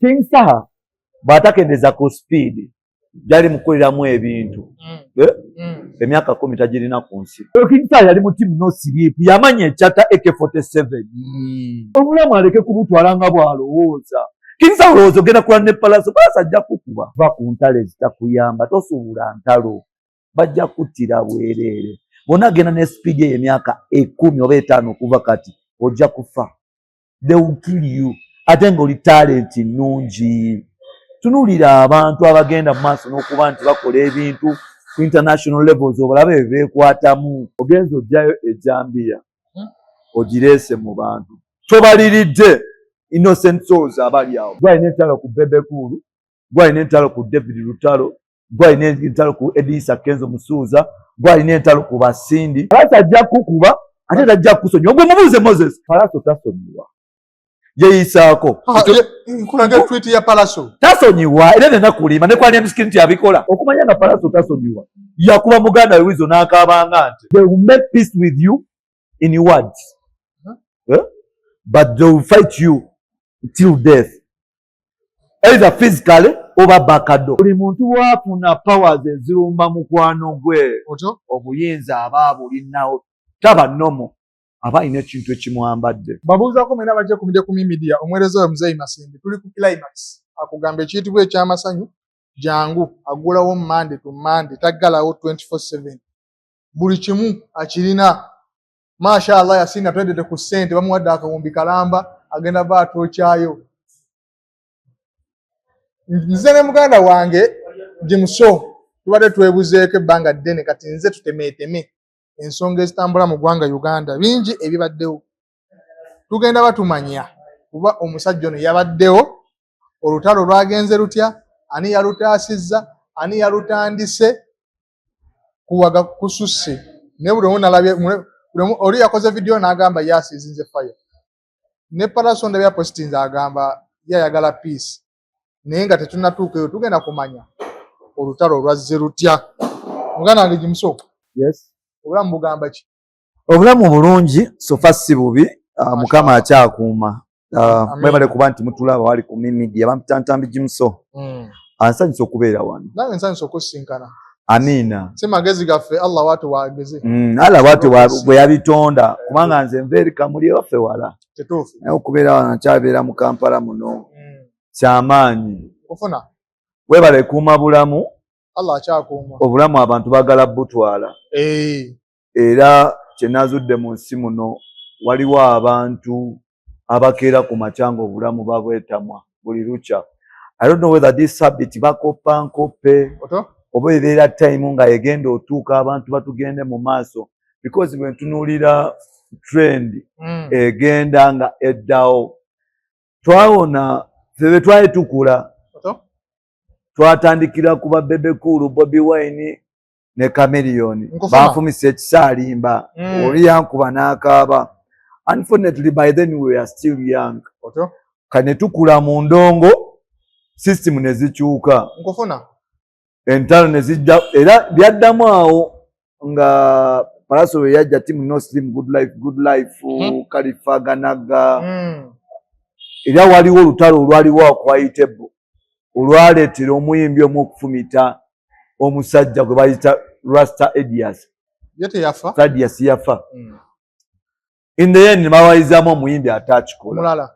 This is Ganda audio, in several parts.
King Saha bw'atakendeza ku speed jali mukoleramu ebintu emyaka 10 tagirina ku nsi. King Saha yali mu team no sleep yamanya ekyata AK47 omulamu aleke kubutwala nga bw'alowooza. King Saha olowooza ogenda kulwana ne Palaso ajja kukuba va ku ntalo ezitakuyamba tosuubula ntalo bajja kuttira bwereere bonna agenda ne speed y'emyaka 10 oba 5 okuva kati ojja kufa. They will kill you. Ate ng'oli talent nnungi. Tunuulira abantu abagenda mu maaso n'okuba nti bakola ebintu ku international levels obalabe beekwatamu. Ogenza ojjayo ejambiya ogireese mu bantu tobaliridde innocent souls abali awo. Gwalina entalo ku Bebe Cool, gwalina entalo ku David Lutalo, gwalina entalo ku Edisa Kenzo Musuuza, gwalina entalo ku Basindi. Palaso ajja kukuba ate tajja kusonyiwa. Ogwe mubuuze Moses, Palaso tasonyiwa. Yeyisaako nkulage tweet ya Palaso tasonyiwa era nena kulima ne kwali msikiti abikola okumanya nga Palaso tasonyiwa yakuba muganda we wizo n'akabanga nti they will make peace with you in words but they will fight you till death either physically oba bakado. Buli muntu wafuna powers ezirumba mukwano gwe obuyinza abaabulinawo taba nomo aba ine kintu ekimwambadde. Babuuzaako mwena bajja kumidde ku media omwerezo wa Muzeeyi Masinde tuli ku climax akugamba ekiyitibwa ekyamasanyu jangu agulawo Monday to Monday taggalawo 24/7 buli kimu akirina mashallah yasina twendete ku ssente bamuwadde akawumbi kalamba agenda baatokyayo. Nze ne muganda wange Jimuso tubadde twebuzeeko ebbanga ddene kati nze tutemeeteme ensonga ezitambula mu ggwanga Uganda bingi ebibaddewo tugenda batumanya kuba omusajja ono yabaddewo olutalo lwagenze lutya ani yalutaasizza ani yalutandise kuwaga kususse ne buli omu nalabye oli yakoze video n'agamba yasiizinze fire ne Palaso ndabya postinze agamba yayagala peace naye nga tetunnatuukayo tugenda kumanya olutalo lwazze lutya. Muganda wange Jimuso, yes obulamu bugamba ki? Obulamu bulungi sofa si bubi. Mukama akyakuuma. Mwebale kuba nti mutulaba wali ku media bampita Ntambi Jimuso. Ansanyusa okubeera wano. Nange nsanyusa okusinkana. Amina. Si magezi gaffe Allah watu waageze. Allah watu bwe yabitonda kubanga nze nveeri kamuli waffe wala. Tetuufu. Naye okubeera wano nkyabeera mu Kampala muno. Kyamaanyi. Ofuna. Webale kuuma bulamu. Allah akyakuuma. Obulamu abantu baagala butwala. Era kyenazudde mu nsi muno waliwo abantu abakeera ku makyanga obulamu babwetamwa buli lukya. I don't know whether this subject bakopa nkope oba ebeera time nga egenda otuuka abantu batugende mu maaso because bwe ntunuulira trend egenda nga eddawo twawona febe twali tukula twatandikira kuba Bebe Cool, Bobby Wine ne Chameleone bafumise ekisaalimba oli yankuba n'akaaba. Unfortunately by then we were still young. Kane tukula mu ndongo system ne zikyuka entalo ne zijja era byaddamu awo nga Palaso we yajja team no slim good life kalifaganaga era waliwo olutalo olwaliwo akwayitebo olwaleetera omuyimbi omu okufumita omusajja gwe bayita Rasta Edias. Edias yafa. In the end bawayizamu omuyimbi atakikola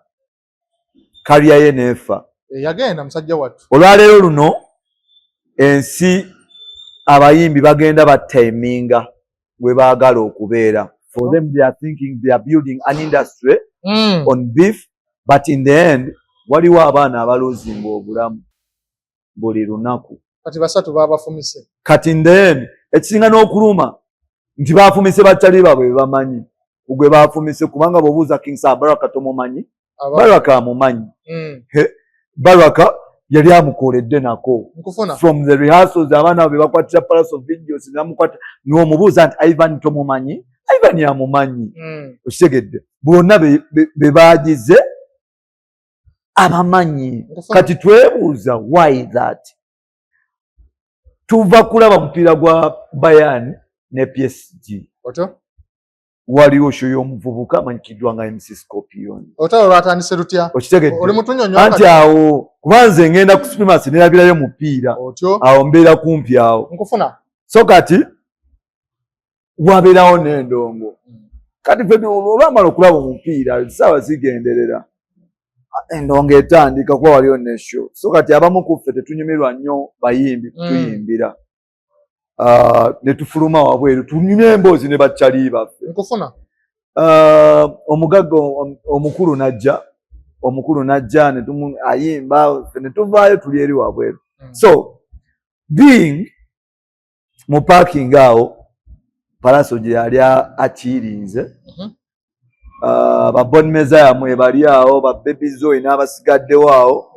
kalya ye neefa yagenda musajja wattu. Olwaleero luno ensi abayimbi bagenda batiminga we baagala okubeera. For them they are thinking they are building an industry on beef but in the end waliwo abaana abaloozinga obulamu buli lunaku. Kati basatu babafumise. Kati in the end ekisinga n'okuluma nti bafumise batali babwe bamanyi ugwe bafumise kubanga bobuuza King Saha Baraka tomumanyi. Baraka amumanyi. Baraka yali amukoledde nako from the rehearsals abaana be bakwatira Palaso videos namukwata n'omubuuza nti Ivan tomumanyi. Ivan yamumanyi. Okitegedde bonna be baagize abamanyi. Kati twebuuza why that tuva kulaba mupiira gwa Bayern ne PSG waliwo show y'omuvubuka amanyikiddwa nga MC Scorpion. Otalo lwatandise lutya? Okitegedde? Oli mutunyonyo. Anti awo kubanze ngenda ku Supremacy nerabirayo mupiira. Awo mbeera kumpi awo. Nkufuna. So kati wabeerawo n'endongo. Kati ffe olwamala okulaba omupiira ssaawa zigenderera. Endongo etandika kuba waliwo ne show. So kati abamu ku ffe tetunyumirwa nnyo bayimbi tuyimbira. Ne tufuluma wabweru tunyumye emboozi ne bakyali baffe. Nkufuna. Omugagga omukulu najja ne ayimba ne tuvaayo tuli eri wabweru. So being mu parking awo Palaso gye yali akirinze ba Meza yamwe bali awo ba Baby Zoe n'abasigaddewo awo.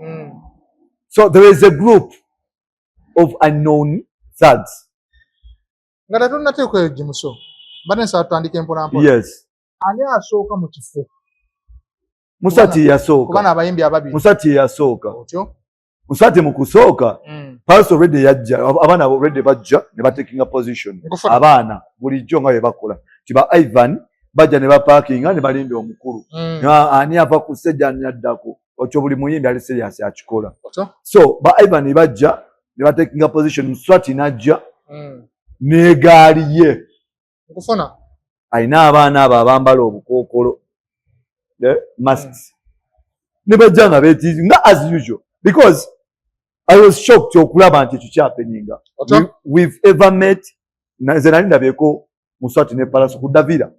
So there is a group of unknown thugs. Ngata tunate ko Jimuso. Banesa atandike mpona mpona. Yes. Ani asooka mu kifo. Musati yasooka. Kubana abayimbi ababiri. Musati yasooka. Otyo. Musati mu kusooka. Palaso already yajja abaana already bajja ne ba taking a position. Abaana bulijjo nga bwe bakola. Tiba Ivan bajja ne ba parkinga ne balimbi omukulu. Ani ava ku sejja nyaddako. Otyo buli muyimbi ali serious akikola. So ba Ivan bajja ne ba taking a position. Musati najja. N'egaali ye. Nkufuna. Alina abaana abo abambala obukookolo. Masks. Ne bajja nga beetiizi nga as usual. Because I was shocked okulaba nti tukyapeninga. We've ever met nze nali ndabyeko Muswati ne Palaso ku Davira.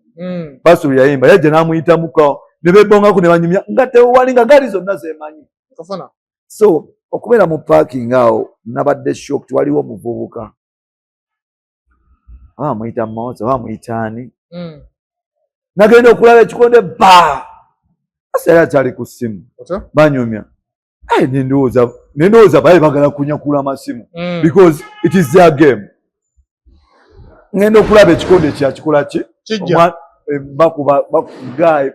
Palaso yayimba yajja n'amuyita muka ne beebongako ne banyumya nga tewali nga gaali zonna zeemanyi. Nkufuna. So okubeera mu parking awo nabadde shocked waliwo omuvubuka. Amuyita Mawuza amuyitaani. Nagenda okulaba ekikonde bba. Ase yali akyali ku ssimu. Banyumya. Nendowooza baali bagala kunyakula amasimu. Because it is their game. Ngenda okulaba ekikonde kyakikola ki? Bakubagaye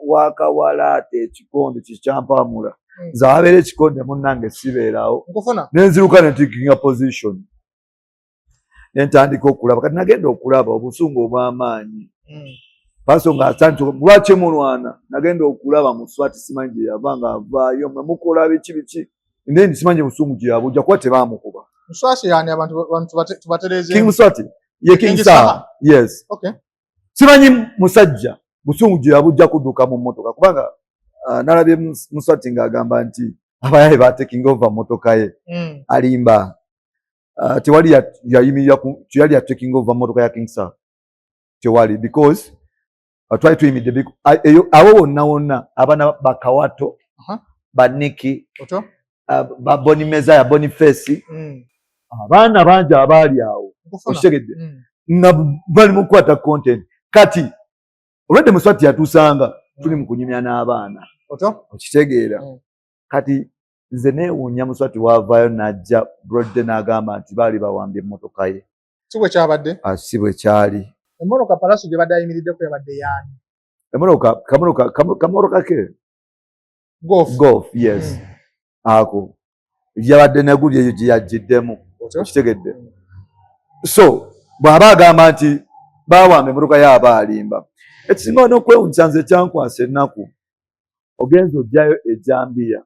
wakawalaate ekikonde kikyampamula. Nze wabeera ekikonde munnange sibeerawo. Nenziruka ne taking position. Nentandika okulaba kati nagenda okulaba obusungu obw'amaanyi. Palaso ng'asanti lwaki mulwana nagenda okulaba Muswati simanyi gye yava ng'avaayo mwe mukola biki then simanyi busungu gye yabujja kuba tebaamukuba. Muswati yani abantu tubatereeze. King Muswati ye King Sir. Yes. Okay. Simanyi musajja busungu gye yabujja kudduka mu mmotoka kubanga nalabye Muswati ng'agamba nti abayaye ba taking over mmotoka ye alimba. Tewali yayimirira yali ya taking over mmotoka ya King Sir. Tewali because I try to imit the big abo wonna abana bakawato ba Nikki ba Boni Meza ya Boniface abana bangi abaali awo okitegedde nga bali mu kukwata content kati olwedde Muswati yatusanga tuli mu kunyumya n'abaana okitegeera kati nze neewuunya Muswati waavaayo n'ajja Brodde n'agamba nti baali bawambye emmotoka ye. Si bwe kyabadde? Si bwe kyali. Emmotoka Palaso gye badde ayimiriddeko yabadde yaani? Kamoroka ke? Golf, yes. Ako. Yabadde neguli eyo gye yaggiddemu. Okitegedde? So, bw'aba agamba nti baawamba emmotoka ye aba alimba. Ekisinga n'okwewuunyisa nze kyankwasa ennaku. Ogenza oggyayo ejambiya.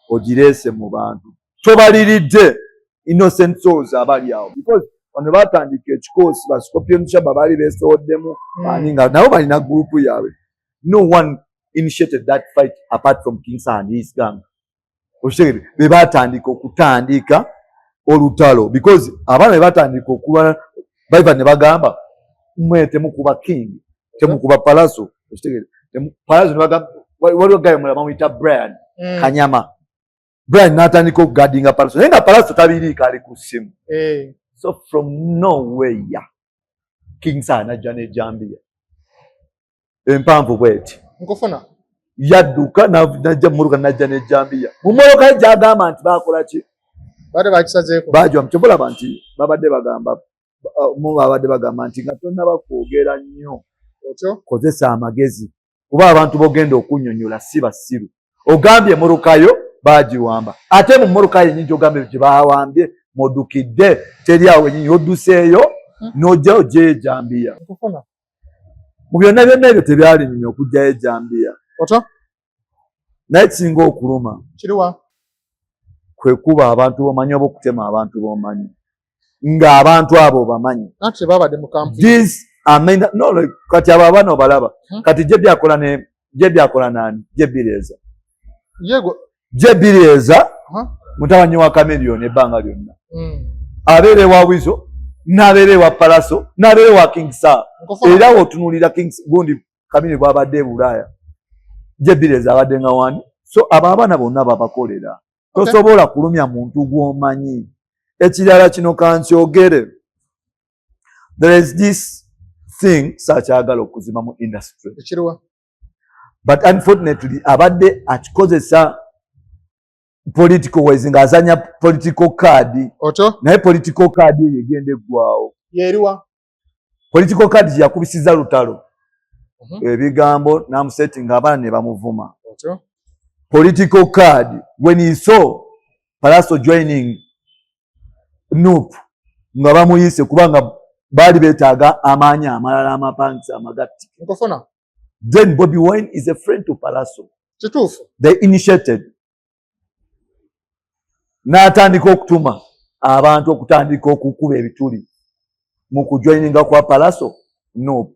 Ogireese mu bantu. Tobaliridde innocent souls abali awo. Because ono batandika ekikoosi ba Scorpion Shaba baali beesowoddemu nga nabo balina gurupu yaabwe. No one initiated that fight apart from King Sir and his gang. Okitegedde be batandika okutandika olutalo because abaana be batandika okulwana Bible ne bagamba mmwe temukuba king temukuba Palaso. Okitegedde Palaso ne bagamba waliwo gayo mulaba muyita Brian Kanyama. Brian n'atandika okugadinga Palaso naye nga Palaso tabiriika ali ku ssimu. So from nowhere King Sir najja n'ejambiya empanvu bweti nkufuna yadduka najja muluka najja n'ejambiya mu mmoloka ye gy'agamba nti baakola ki badde bakisazeeko bajwa mukyobolaba nti babadde bagamba nti nga tonnaba kwogera nnyo kozesa amagezi kuba abantu bogenda okunnyonnyola si basiru ogambye emmolokayo baagiwamba ate mu mmoloka ye nnyingi ogambye gye baawambye modukidde teri awo wenyinyi odduseeyo n'ojja ojja ejambiya. mu byonna byonna ebyo tebyali nnyo okugyayo ejambiya naye kisinga okuluma kiriwa kwe kuba abantu bomanyi oba okutema abantu bomanyi ng'abantu abo bamanyi nati babadde mu kampu kati abo abaana obalaba kati gye byakola nani gye Birieza mutabanyi wa Chameleone ebbanga lyonna abeera ewa Wizo n'abeera ewa Palaso n'abeera ewa King Sir era wotunuulira gundi Kamini bw'abadde e Bulaaya gye Birieza abadde nga wani so abo abaana bonna babakolera tosobola kulumya muntu gw'omanyi ekirala kino kankyogere there is this thing sakyagala okuzima mu industry but unfortunately abadde akikozesa political ways ng'azanya political card naye political card eyo egenda eggwawo political card gyeyakubisiza lutalo ebigambo namusetting abaana ne bamuvuma political card when he saw Palaso joining Nup nga bamuyise kubanga baali beetaaga amaanyi amalala amapansi amagatti then Bobi Wine is a friend to Palaso they initiated n'atandika okutuma abantu okutandika okukuba ebituli mu kujoininga kwa Palaso Nup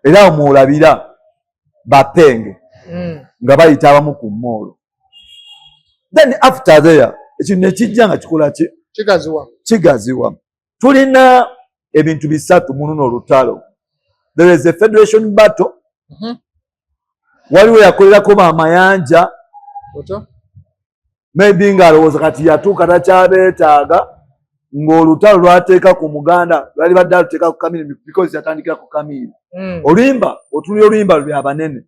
era muolabira bapenge nga bayita abamu ku moolo then after there ekintu ne kijja nga kikola kigaziwa tulina ebintu bisatu mu luno olutalo there is a federation battle waliwo yakolerako bamayanja maybe ng'alowooza kati yatuuka takyabeetaaga ng'olutalo lwateeka ku muganda lwali badde aluteeka ku Kamini because yatandikira ku Kamini oluyimba otulira oluyimba lwa banene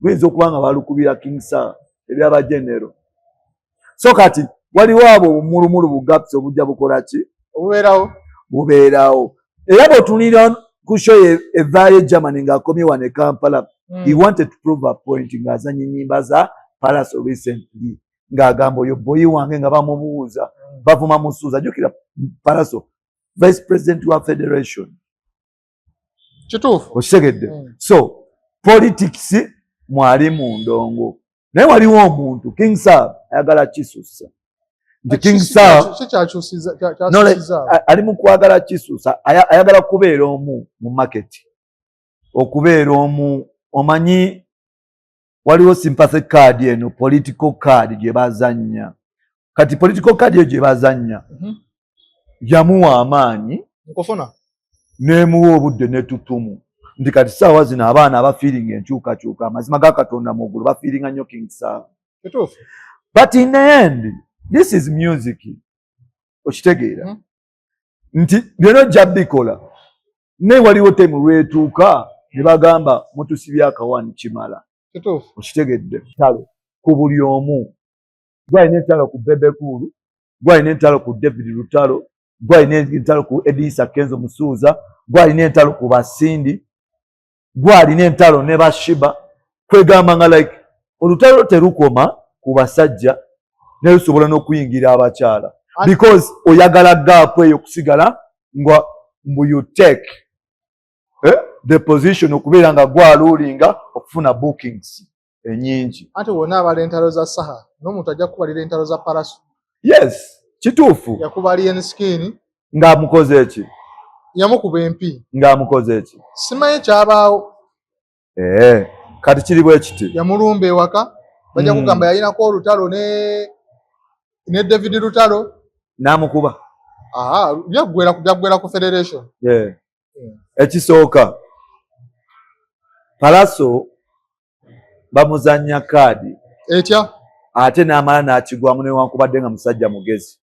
luyinza okuba nga balukubira King Sir ebyabajenero so kati waliwo abo omulumulu bugapusi obujja bukola ki bubeerawo era bw'otunulira ku show evaayo e Germany ng'akomye wano e Kampala he wanted to prove a point ng'azanya ennyimba za Palaso recently ng'agamba oyo boyi wange nga bamubuuza bavuma musuuza jjukira Palaso vice president wa federation okitegedde so politics mwali mu ndongo naye waliwo omuntu King Sir ayagala kisusa nti King Sir ali mu kwagala kisusa ayagala kubeera omu mu market okubeera omu omanyi waliwo sympathy card eno political card gye bazannya kati political card eyo gye bazannya yamuwa amaanyi n'emuwa obudde n'ettutumu nti kati saawa zino abaana abafiiringa enkyukakyuka amazima ga Katonda mu ggulu bafiiringa nnyo King Sir but in the end this is music okitegeera nti byonna ojja bikola naye waliwo time lwetuuka ne bagamba mutusibye akawani kimala okitegedde talo ku buli omu gwalina entalo ku Bebe Cool gwalina entalo ku David Lutalo gwalina entalo ku Edisa Kenzo Musuuza gwalina entalo ku Basindi gwalina entalo ne Bashiba kwegamba nga like olutalo terukoma ku basajja naye lusobola n'okuyingira abakyala because oyagala gaapu eyo okusigala nga mbu you take the position okubeera nga gwaluulinga okufuna bookings enyingi ate wonna abala entalo za saha n'omuntu ajja kubalira entalo za Palaso yes kituufu yakuba alien skin ng'amukoze eki yamukuba empi ng'amukoze eki simanyi kyabaawo kati kiri bwe kiti yamulumba ewaka bajja kugamba yalinako olutalo ne David Lutalo n'amukuba byaggwera ku federation ekisooka Palaso bamuzanya kaadi etya ate n'amala n'akigwamu newankubadde nga musajja mugezi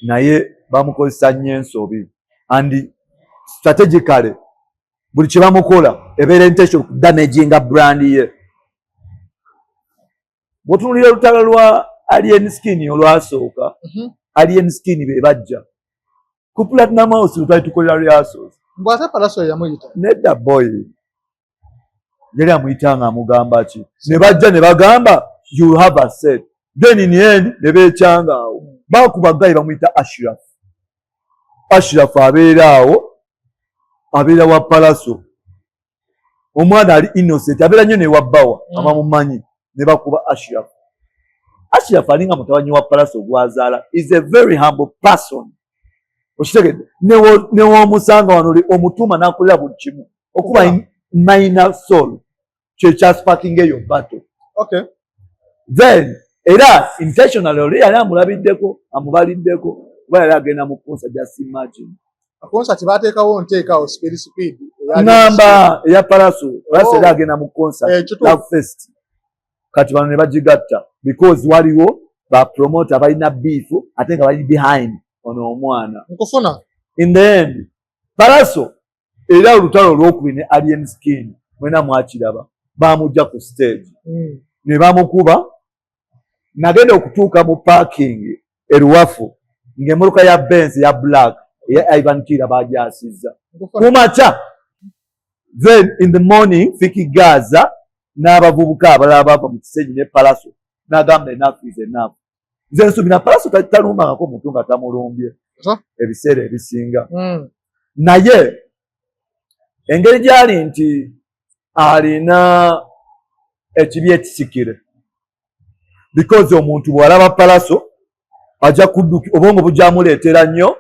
naye bamukozesa nnyo ensobi and strategically buli kye bamukola ebeera intention damaginga brand ye bw'otunuulira olutalo lwa Alien Skin olwasooka Alien Skin be bajja ku Platinum House lutali tukolera rehearsals mbwate Palaso yamuyita nedda boy yali amuyita nga amugamba ki ne bajja ne bagamba you have a set then in the end ne beekyanga awo bakuba gayi bamuyita Ashraf abeera awo abeera wa Palaso omwana ali innocent abeera nnyo ne wabbawa abamumanyi ne bakuba Ashraf. Ashraf alinga mutabanyi wa Palaso gwazaala is a very humble person. Okitegedde ne w'omusanga wano omutuma n'akolera buli kimu okuba minor soul kye kyasparking eyo battle. Okay. Then era intentionally oli yali amulabiddeko amubaliddeko kuba yali agenda mu concert, just imagine. Concert baateekawo nteekawo speed ngamba eya Palaso Palaso yali agenda mu concert Love Fest kati bano ne bagigatta because waliwo ba promoter balina beef ate nga bali behind ono omwana nkufuna. In the end Palaso era olutalo olwokubiri ne Alien Skin mwena mwakiraba bamujja ku stage ne bamukuba. Nagenda okutuuka mu parking eruwafu ng'emmotoka ya Benz ya black eya Ivan Kira bagyasizza kumakya. Then in the morning Fiki Gaza n'abavubuka abalala bava mu kisenge ne Palaso n'agamba enough is enough. Nze nsuubira Palaso talumbangako muntu nga tamulumbye ebiseera ebisinga. Naye engeri gyali nti alina ekibi ekisikire because omuntu bw'alaba Palaso ajja kudduki obwongo bujjamuleetera nnyo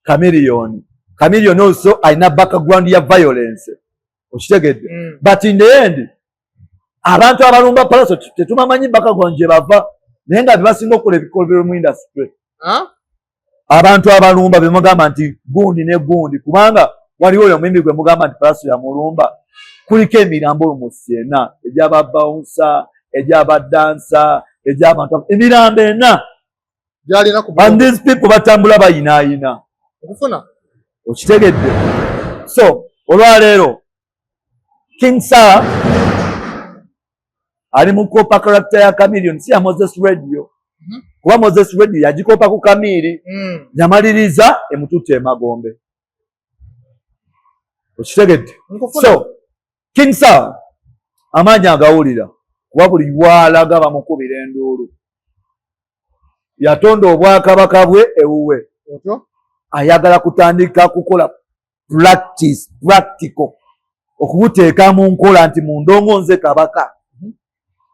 Chameleone. Chameleone also alina background ya violence. Okitegedde? But in the end abantu abalumba Palaso tetumamanyi background gye bava naye nga bebasinga okukola ebikolobero mu industry. Abantu abalumba bemugamba nti gundi ne gundi kubanga waliwo oyo omwimbi gwe mugamba nti Palaso yamulumba kuliko emirambo olumusi ena egy'ababawunsa egy'abadansa egy'abantu emirambo ena and these people batambula bayinaayina okufuna. Okitegedde? So olwaleero King Sir ali mu kopa character ya Chameleone si ya Moses Radio kuba Moses Radio yagikopa ku Kamiri yamaliriza emututte emagombe. Okitegedde? So King Sir amaanyi agawulira kuba buli lwalaga bamukubira enduulu. Yatonda obwakabaka bwe ewuwe ayagala kutandika kukola practical okubuteeka mu nkola nti mu ndongo nze kabaka.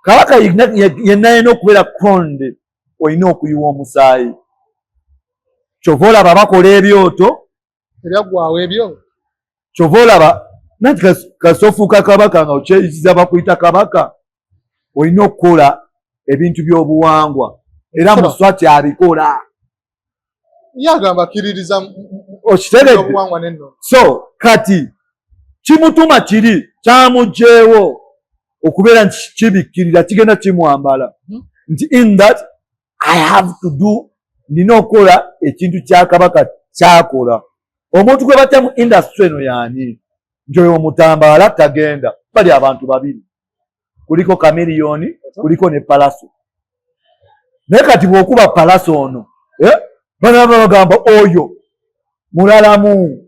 Kabaka yenna yena okubeera crowned olina okuyiwa omusaayi. Kyova olaba bakola ebyoto ebyaggwawo ebyo. Kyova olaba nanti kasofuuka kabaka nga okyeyisiza bakuyita kabaka olina okukola ebintu by'obuwangwa era Muswati abikola. Yagamba akkiririza obuwangwa n'ennono. So kati kimutuma kiri kyamugjeewo okubeera nti kibikkirira kigenda kimwambala nti in that I have to do nina okukola ekintu kya kabaka kyakola. Omuntu gwe batya mu industry eno yaani nti oyo omutambaala tagenda. Bali abantu babiri kuliko Chameleone kuliko ne Palaso. Naye kati bw'okuba Palaso ono bana bagamba oyo mulalamu.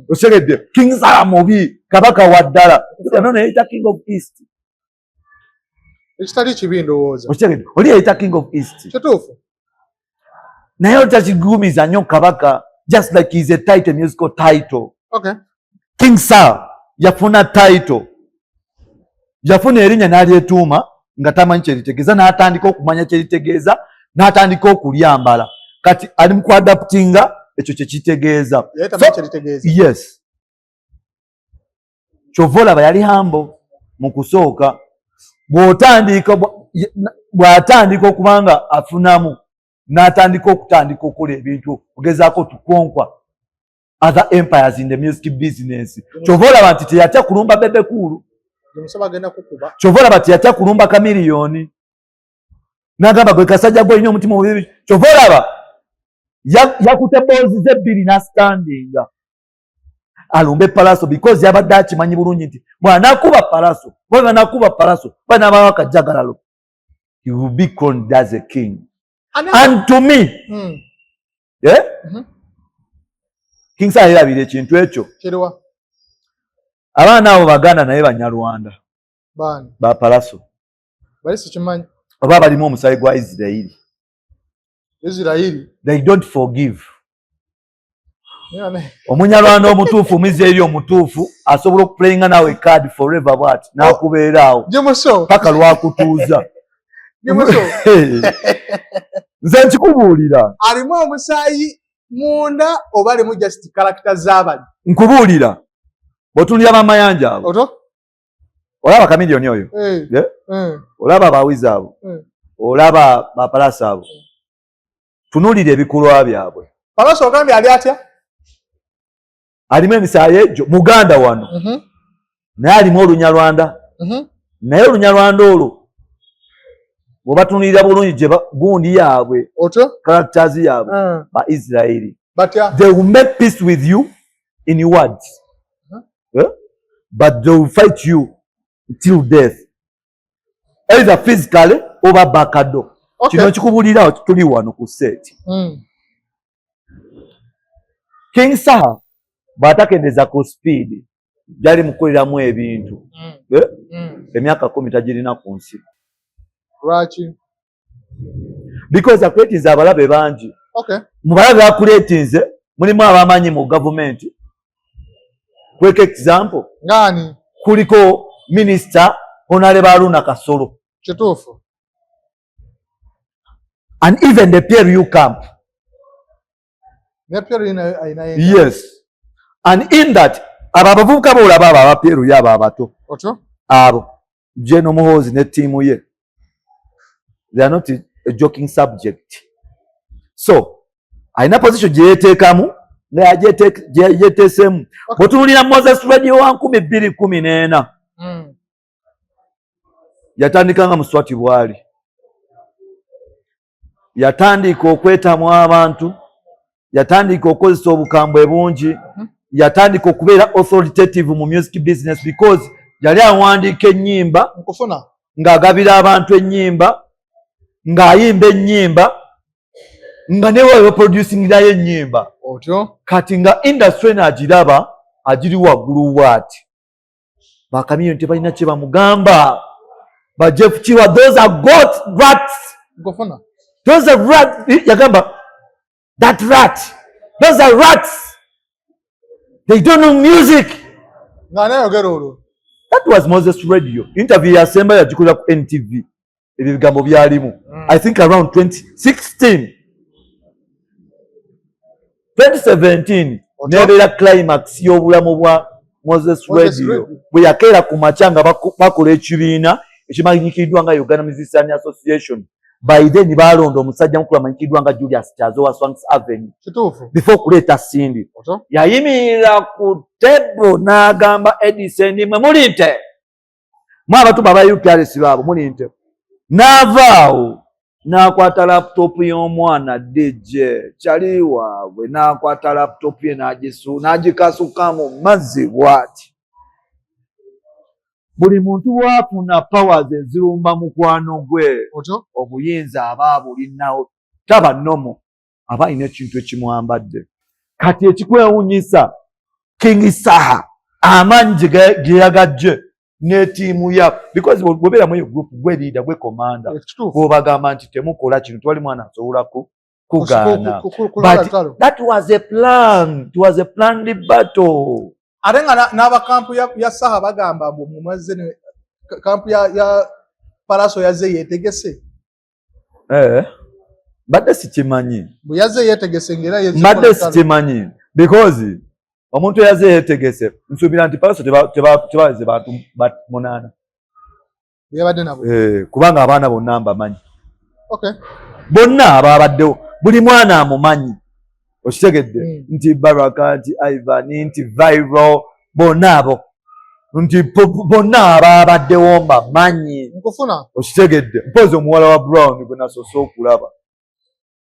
Otegedde? King Sir mubi kabaka wa ddala ono yayita King of East. Ekitali kibi ndowooza. Otegedde? Oli yayita King of East. Kituufu. Naye otakigumiza nnyo kabaka just like he's a title, musical title. Okay. King Sir yafuna title. Yafuna erinnya n'alyetuuma nga tamanyi kyeritegeeza n'atandika okumanya kyeritegeeza n'atandika okulyambala. Kati ali mu kuadaptinga ekyo kyekitegeeza. Yes. Kyova olaba yali hambo mu kusooka. Bw'atandika okubanga afunamu n'atandika okutandika okukola ebintu kugezaako tukonkwa other empires in the music business. Kyova olaba nti teyatya kulumba Bebe Cool. Kyova olaba teyatya kulumba Chameleone. N'agamba gwe kasajja gwe olina omutima obubi. Kyova olaba yakute boozi ze bbiri n'astandinga alumbe Palaso because yabadde akimanyi bulungi nti bw'anaakuba Palaso bw'anaakuba Palaso bw'anaabaawo akajagalalo he will be crowned as a king. And to me King Sir yerabira ekintu ekyo. Abaana abo Baganda naye Banyarwanda ba Palaso oba balimu omusaayi gwa Israeli. They don't forgive. Omunyarwanda omutuufu omuzi eri omutuufu asobola okuplayinga nawe card forever bwati n'akubeeraawo paka lwakutuuza. Nze nkikubuulira alimu omusaayi munda oba alimu just character z'abali. Nkubuulira bw'otunuulira b'amayanja abo olaba kamiliyoni oyo, olaba abawizi abo, olaba bapalasi abo, tunuulira ebikolwa byabwe. Palasi ogambye ali atya? Alimu emisaayi egyo Muganda wano, naye alimu Olunyarwanda, naye Olunyarwanda olwo bw'obatunuulira bulungi gye gundi yaabwe characters yaabwe ba Israeli. They will make peace with you in words, but they will fight you till death, either physically oba bakado. Kino kikubulira tuli wano ku set. King Saha bw'atakendeza ku speed gyali mukoleramu ebintu emyaka 10 tagirina ku nsi. Lwaki? Because akuleetinze abalabe bangi. Mu balabe akuleetinze mulimu abamanyi mu gavumenti. Quick example, ngani kuliko Minister Honorable Aruna Kasolo. Kituufu. And even the PRU camp. Yes. And in that, abavubuka bolaba aba PRU yaba abato. Abo General Muhoozi ne team ye. They are not a joking subject. So, aina position gye yeteekamu nga yeteesemu. Bw'otunuulira Moses Radio wa 2014 yatandika nga Muswati bwali. Yatandika okwetamu abantu, yatandika okukozesa obukambwe bungi, yatandika okubeera authoritative mu music business because yali awandiika ennyimba ng'agabira abantu ennyimba, ng'ayimba ennyimba, nga newe producingirayo ennyimba. Kati nga industry n'agiraba agiri waggulu bw'ati. Ba community balina kye bamugamba. Ba Jeff Chiwa, those are goat rats. Those are rats. Yagamba, that rat. Those are rats. They don't know music. That was Moses Radio. Interview ya Semba yagikolera ku NTV. Ebigambo byalimu. I think around 2016. 2017 nebeera climax y'obulamu bwa Moses Radio bwe yakeera ku macanga bakola ekibiina ekimanyikiddwa nga Uganda Musicians Association. By then balonda omusajja mukulu amanyikiddwa nga Julius Kyazo wa Swanks Avenue. Before kuleeta Sindi yayimirira ku table n'agamba Edison mwe muli nte mwe abatu baba UPRS baabo muli nte n'avaawo n'akwata laptop y'omwana DJ kyali waabwe n'akwata laptop ye n'agikasukamu mazzi bw'ati. Buli muntu bw'afuna powers ezirumba mukwano gwe obuyinza aba abulinawo taba nomo aba alina ekintu ekimwambadde. Kati ekikwewuunyisa King Saha amaanyi ge yagadde ne tiimu ya because bw'obeera mu group gwe leader gwe commander bw'obagamba nti temukola kino twali mwana asobola kugaana. But that was a plan. It was a planned battle. Ate nga n'aba kampu ya Saha bagamba mbu mumazze kampu ya Palaso yazze yeetegese. Badde sikimanyi. Bwe yazze yeetegese ng'era yezze. Badde sikimanyi because omuntu yazze yeetegese nsuubira nti Palaso tebaweze bantu 8. Yabadde nabo. Kubanga abaana bonna mbamanyi. Bonna ababaddewo buli mwana amumanyi. Okitegedde nti Baraka nti Ivan nti Viral bonna abo nti bonna ababaddewo mbamanyi. Okitegedde mpozi omuwala wa Brown gwe nasoose okulaba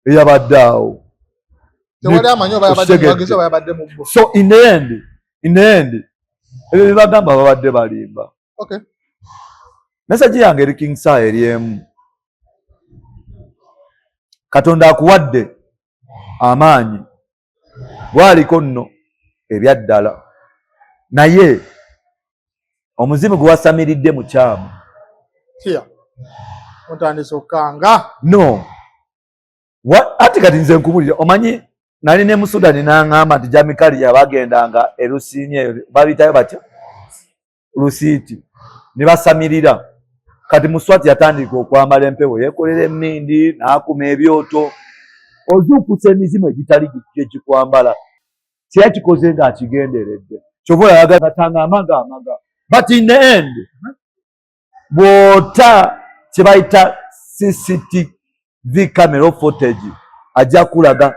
eyabadde awo. So in the end ebyo bibagamba babadde balimba. Message yange eri King Saha eri emu. Katonda akuwadde amaanyi bwaliko nno ebyaddala naye omuzimu gwe wasamiridde mukyamu. Otandise okanga. No. Ati kati nze nkubulira omanyi nali ne Musudani n'aŋŋamba nti Jamikali yabagendanga Erusiinye babitayo batya Lusiiti ne basamirira. Kati Muswati yatandika okwambala empewo yeekolera emmindi n'akuma ebyoto. Ozuukusa emizimu egitali gyekikwambala kyekikoze ng'akigenderedde. Kyova oyagala katanga amaga. But in the end bw'ota kye bayita CCTV camera footage ajja kulaga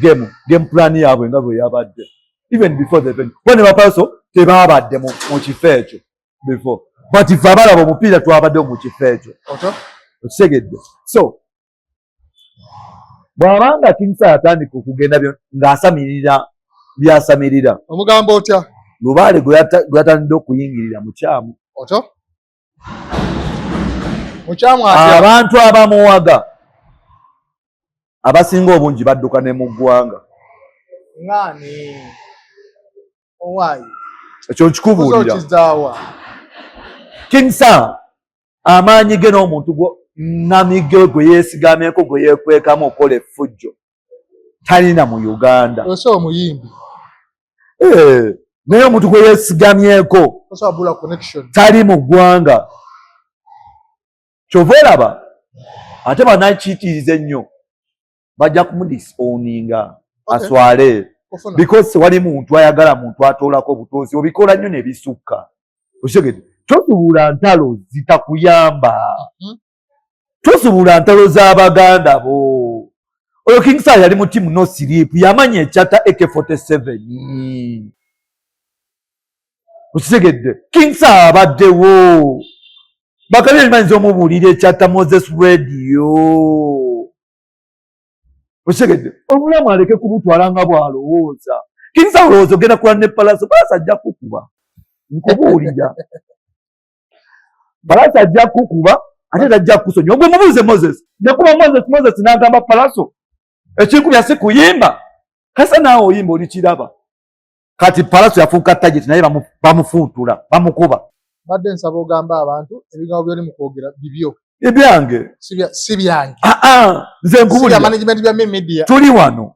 game plan yaabwe nga bwe yabadde. Even before the event. Bone bapalaso tebaabadde mu kifo ekyo before. But if abalaba omupiira twabadde mu kifo ekyo. Okisegedde. So bw'abanga King Sir atandika okugenda ng'asamirira byasamirira. Omugambo otya? Lubaale gwe yatandika okuyingirira mukyamu. Mukyamu atya? Abantu abamuwaga abasinga obungi badduka ne mu ggwanga. Ngani? Owaayi? Ekyo nkikubuulira. King Sir amaanyi ge n'omuntu namige gwe yeesigamyeko gwe yeekwekamu okukola effujjo talina mu Uganda. Ose omuyimbi. Naye omuntu gwe yeesigamyeko tali mu ggwanga. Kyova olaba ate banakiitiriza ennyo bajja kumudisowninga aswale. Because wali muntu ayagala muntu atoolako obutuuzi obikola nnyo ne bisukka. Okitegedde? Tosubula ntalo zitakuyamba. Tosubula ntalo z'Abaganda bo. Oyo King Sir yali mu timu no sleep yamanya ekyata AK-47. Okitegedde? King Sir abaddewo. Bakabye limanyiza omubuulira ekyata Moses Radio. Okitegedde? Omulamu aleke kubutwala nga bw'alowooza. King Sir olowooza ogenda kulwana ne Palaso. Palaso ajja kukuba. Nkubuulira. Palaso ajja kukuba ate tajja kusonyiwa. Ogwe mubuuze Moses. Nekuba Moses n'agamba Palaso ekinkubya si kuyimba. Kasa naawe oyimba olikiraba. Kati Palaso yafuuka target naye bamufuutula bamukuba. Badde nsaba ogamba abantu ebigambo by'oli mu kwogera bibyo. Ebyange. Si byange. Nze nkubulira. Management bya media. Tuli wano.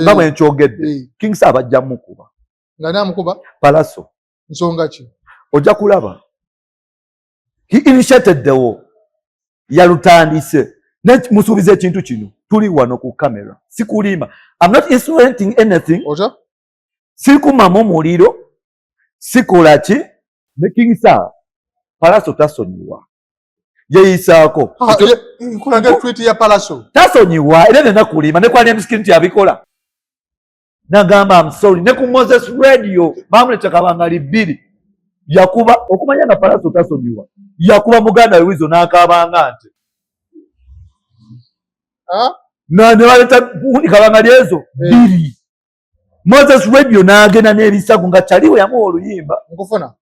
Nga bwe nkyogedde. King Sir bajja mukuba. Nga naamukuba? Palaso. Nsonga ki? Ojja kulaba. He initiated the war. Yalutandise. Musuubiza ekintu kino. Tuli wano ku kamera. Sikulima. I'm not instrumenting anything. Oja? Sikumamu muliro. Sikola ki? Ne King Sir. Palaso tasonyiwa. Yeyisaako. Nkulanga tweet ya Palaso. Tasonyiwa. Era nena kulima. Ne kwani msikini nti abikola. Nagamba I'm sorry. Ne ku Moses Radio. Bamuleta kabangali 2. Yakuba okumanya nga Palaso tasonyiwa. Yakuba muganda Wizo n'akaabanga nti. Ne baleta gundi kabangali ezo 2. Moses Radio n'agenda n'ebisago nga kyaliwe yamuwa oluyimba. Nkufuna.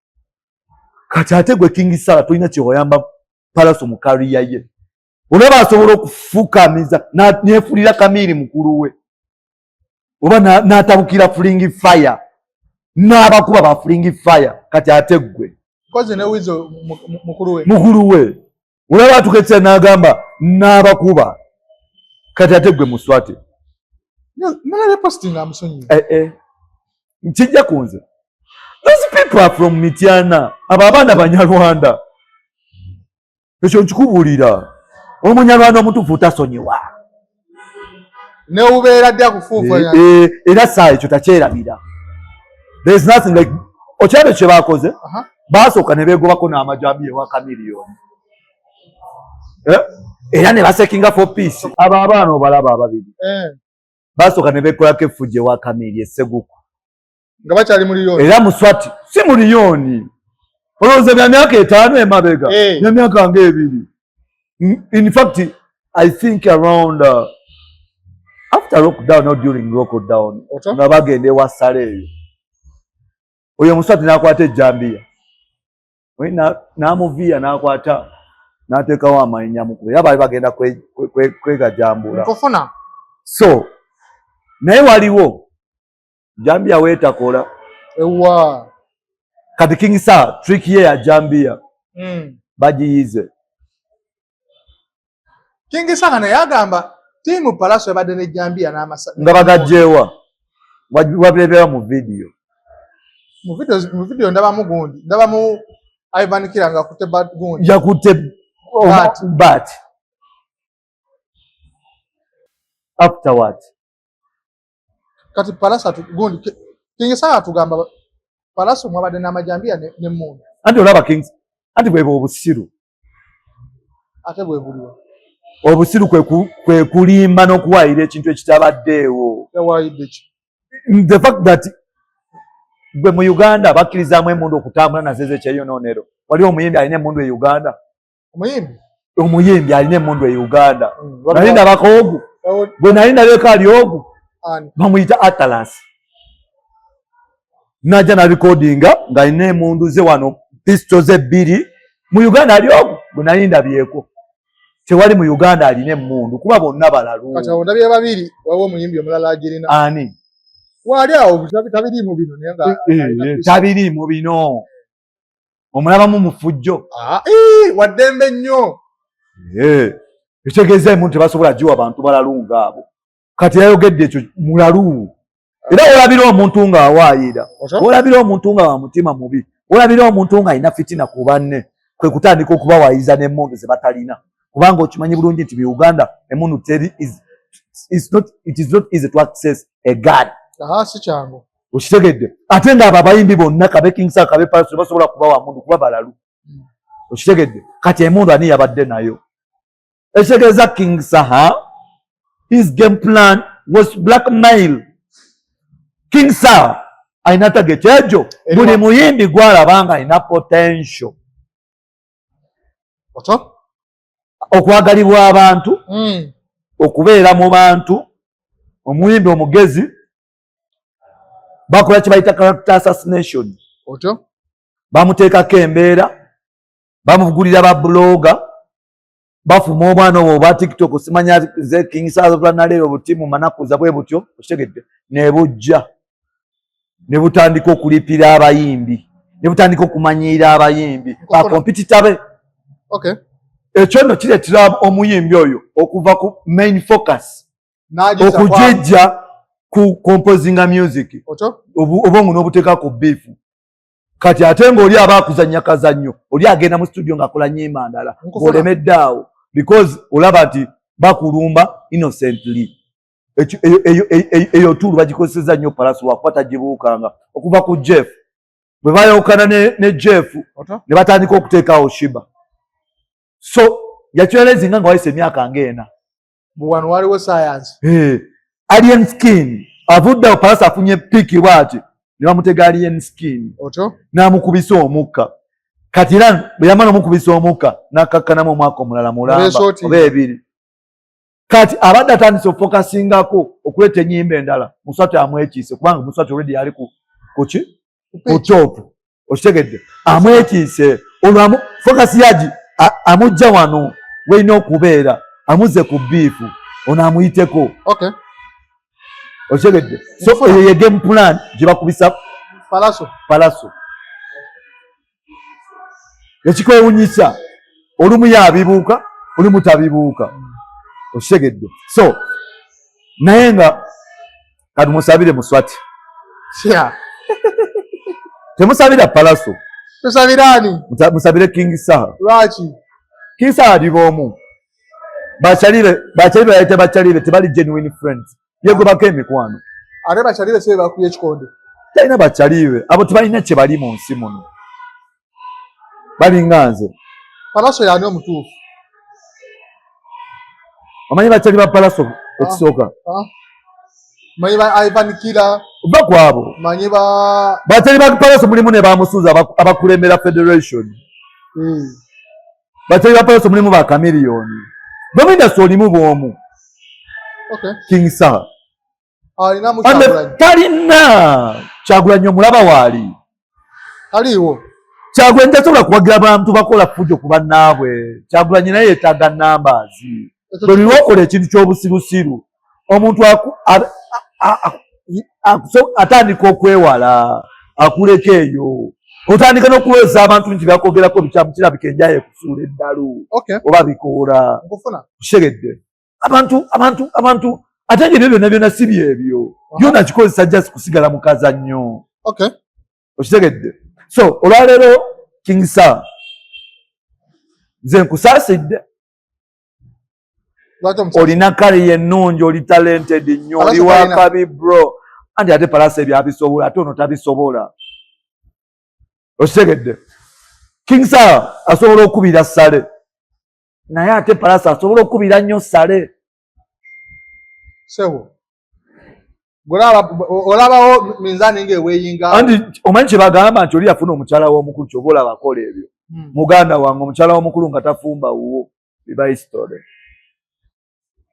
Kati ate gwe King Sir tulina kyewoyamba Palaso mu kariya ye. Olaba asobola okufuukamiza neefulira Kamiri mukulu we. Oba n'atabukira Fling Fire. N'abakuba ba Fling Fire. Kati ate gwe. Koze ne Wizo mukulu we. Mukulu we. Olaba atuketse n'agamba n'abakuba. Kati ate gwe Muswati. Nalabye posting amusonyi. Nkijja kunze. Those people are from Mityana. Abo abaana Banyarwanda. Ekyo nkikubuulira. Omunyarwanda omutuufu tasonyiwa. Ne ubeera ddi akufuufa. Era saa ekyo takyerabira. There is nothing like okirabe kye baakoze. Baasooka ne beegobako n'amajambi ewa Kamiliyoni. Era ne basekinga for peace. Abo abaana obalaba ababiri. Baasooka ne beekolako effujjo ewa Kamiri esseguku. Nga bakyali miliyoni. Era Muswati si miliyoni. Olowooza bya myaka 5 emabega. Ne myaka nga 2. In fact, I think around after lockdown or during lockdown, nga bagenda ewa Saleeyo. Oyo Muswati n'akwata ejjambiya. N'amuviya n'akwata n'ateekawo amannya mukulu. Era baali bagenda kwegajambula. Nkufuna. So, naye waliwo Jambia weetakola. Ewa. Kati King Sir trick ye ya Jambia. Bagiyize. King Sir naye agamba Timu Palaso yabadde ne Gambia n'amasa. Nga bagajjewa. Wabirebera mu video. Mu video ndabamu gundi. Ndabamu Ivan Kira nga akutte bat gundi. Yakutte bat. After what? Kati Palaso gundi. Kingi saa tugamba Palaso mwabadde n'amajambia ne mundu. Anti olaba Kings. Anti bwebo obusiru. Ate bwebuliwa. Obusiru kwe kulimba n'okuwaayira ekintu ekitabaddeewo. The fact that gwe mu Uganda bakkirizaamu emmundu okutambula nazo ekyeyonoonero. Wali omuyimbi alina emmundu e Uganda? Omuyimbi alina emmundu e Uganda. Nali ndabako ogu. Gwe nali ndabeko ali ogu. Bamuyita Atlas. Najja nabikodinga ng'alina emmundu ze wano pistols ebbiri. Mu Uganda ali ogu. Gwe nali ndabyeko. Tewali mu Uganda alina emmundu kuba bonna balalu. Kati abo ndabye babiri wawo omuyimbi omulala agirina. Ani? Wali awo tabiri mu bino nenga. Tabiri mu bino. Omulabamu mufujjo. Waddembe nnyo. Ekitegeeza emu tebasobola giwa abantu balalunga abo. Kati yayogedde ekyo mulalu. Era olabira omuntu ng'awaayira. Olabira omuntu nga wa mutima mubi. Olabira omuntu ng'alina fitina ku banne. Kwe kutandika okubawaayiza n'emmundu ze batalina. Kubanga okimanyi bulungi nti mu Uganda emmundu it is not easy to access a gun. Si kyangu. Okitegedde. Ate ng'abo abayimbi bonna Kabe Kings Kabe Palaso basobola kubawa mmundu kuba balalu. Okitegedde. Kati emmundu ani yabadde nayo. Ekitegeeza King Saha, his game plan was blackmail. King Saha alina target ekyo. Buli muyimbi gwalabanga alina potential. Okwagalibwa abantu, okubeera mu bantu, omuyimbi omugezi, bakola kye bayita character assassination. Bamuteekako embeera, bamuvugulira ba bloga, bafuma obwana obwo oba TikTok simanya ze King Saha naleero obutimu manakuza bwe butyo, okitegedde, ne bujja. Ne butandika okulipira abayimbi, ne butandika okumanyiira abayimbi, bakompitita be. Ekyo nno kireetera omuyimbi oyo okuva ku main focus okujejja ku composing music obwongo n'obuteeka ku beef. Kati ate ng'oli aba akuzannya kazannyo oli agenda mu studio ng'akola nnyimba ndala ng'olemedde awo because olaba nti bakulumba innocently. Eyo tulu bagikozesezza nnyo Palaso lwakuba tagibuukanga okuva ku Jeff bwe bayawukana ne Jeff ne batandika okuteekaawo Shiba. So yakyelezinga nga wayise emyaka ng'ena. Wano waliwo science. Alien Skin avudde Palaso afunye piki bw'ati ne bamutega Alien Skin n'amukubisa omukka. Kati era bwe yamala omukubisa omukka n'akkakkanamu omwaka omulala mulamba oba ebiri. Kati abadde atandise okufokasingako okuleeta ennyimba endala Muswati amwekiise kubanga Muswati already yali ku top. Okitegedde amwekiise olwo fokasi yagi amujja wano weina okubeera amuze ku biifu ono amuyiteko. Okitegedde. So eyo ye game plan gye bakubisa Palaso. Ekikwewunyisa olumu yabibuuka olumu tabibuuka. Okitegedde. So naye nga kati musabire Muswati. Temusabira Palaso. Tusabirani? Musabire King Saha. Lwaki? King Saha ali b'omu. Bachalibe bayite bachalibe tebali genuine friends. Yego bako emikwano. Ate bachalibe sebe bakuye ekikonde. Talina bachalibe. Abo tebalina kye bali mu nsi muno. Bali nganze. Palaso yani omutuufu. Omanyi bachali ba Palaso ekisooka. Manyi ba Ivan Kira. Oba kwabo. Manyi ba bachali ba Palaso mulimu ne bamusuuza abakulembera Federation. Bachali ba Palaso mulimu ba Chameleon. Bamenda solimu bwomu. King Saha. Alina Kyagulanyi. Talina Kyagulanyi omulaba waali. Aliwo. Kyagulanyi tasobola kuwagira abantu bakola fujjo ku bannaabwe. Kyagulanyi naye yeetaaga numbers. Bwe lwokola ekintu ky'obusirusiru omuntu atandika okwewala akuleka eyo. Otandika n'okuweesa abantu nti bakwogerako bikyamu kirabika enjaye kusuula eddalu oba bikoola. Kishegedde. abantu ate ngene byonna si byebyo byonna kikozesa just kusigala mukaza nnyo. Okay, okitegedde? So olwaleero King Sir nze nkusaasidde. Olina kale yennungi, oli talented nnyo, oli wakabi bro, anti ate Palasa ebyabisobola ate ono tabisobola. Okitegedde? King Sir asobola okubira ssale naye ate Palasa asobola okubira nnyo ssale. Sewo olabawo minzaani ng'eweyinga. Anti omanyi kye bagamba nti oli yafuna omukyala w'omukulu ky'oba olaba akola ebyo. Muganda wange omukyala w'omukulu nga tafumba wuwo biba history.